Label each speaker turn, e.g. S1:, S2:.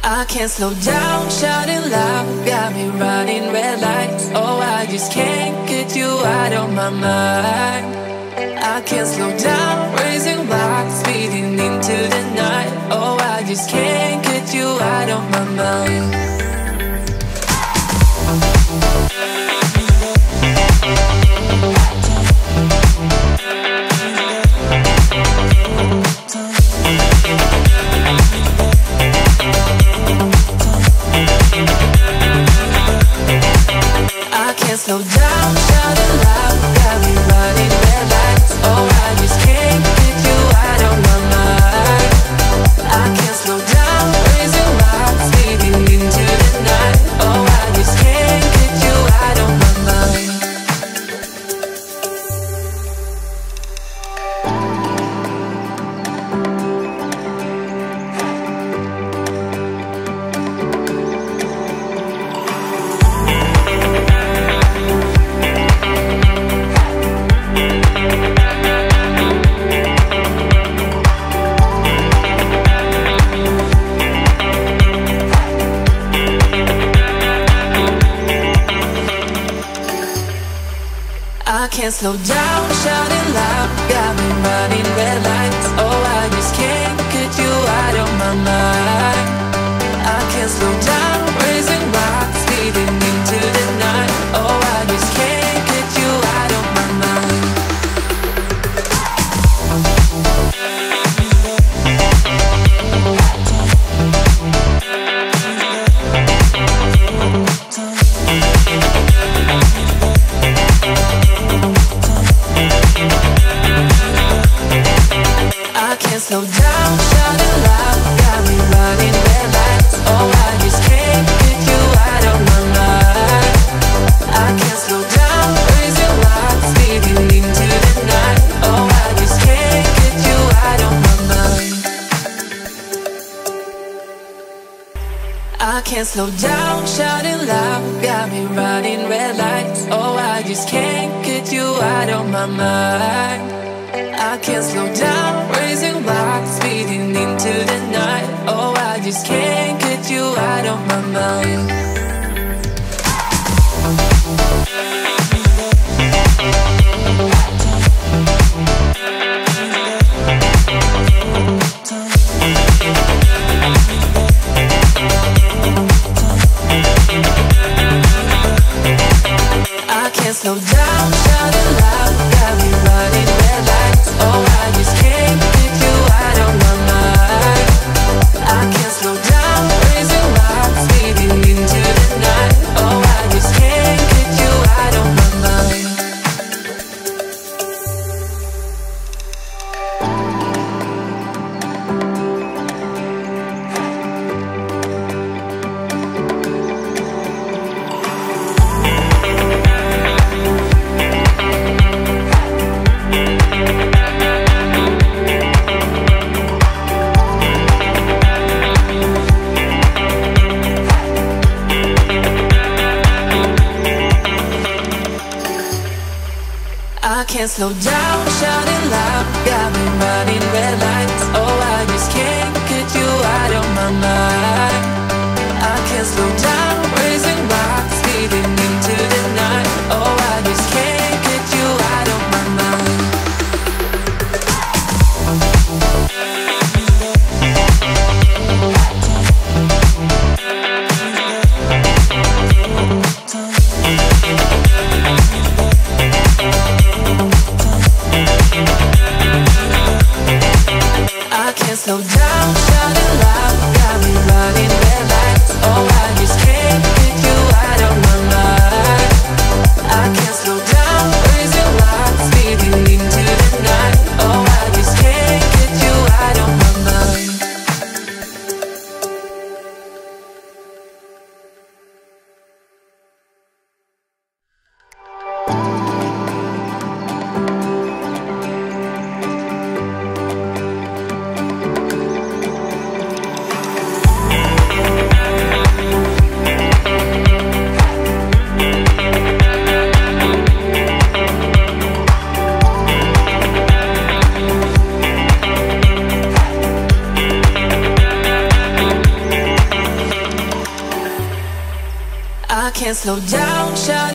S1: I can't slow down, shouting loud, got me running red lights. Oh, I just can't get you out of my mind. I can't slow down, raising rocks, speeding into the night. Oh, I just can't get you out of my mind. Slow down, shouting loud, got me running red lights. Oh, I just can't get you out of my mind. I can't slow down, raising rocks, speeding into the night. Oh, I just can't get you out of my mind. I can't slow down, shouting loud, got me running red lights. Oh, I just can't get you out of my mind. I can't slow down, raising rocks, speeding into the night. Oh, I just can't get you out of my mind. I can't slow down, shouting loud, got me running red lights. Oh, I just can't get you out of my mind. I can't slow down, raising rocks, speeding into the night. Oh, I just can't get you out of my mind. I can't slow down, shouting loud, got me running red lights. Oh, I just can't get you out of my mind. I can't slow down, raising rocks, speeding into the night. Oh, I just can't get you out of my mind. I can't slow down, shouting loud, got me running red lights. Oh, I just can't get you out of my mind. I can't slow down, raising rocks, speeding into the night. Oh, I just can't get you out of my mind. I can't slow down, shouting loud, got me running red lights. Oh, I just can't get you out of my mind. I can't slow down, raising rocks, speeding into the night. Oh, I just can't get you out of my mind. I can't slow down, shut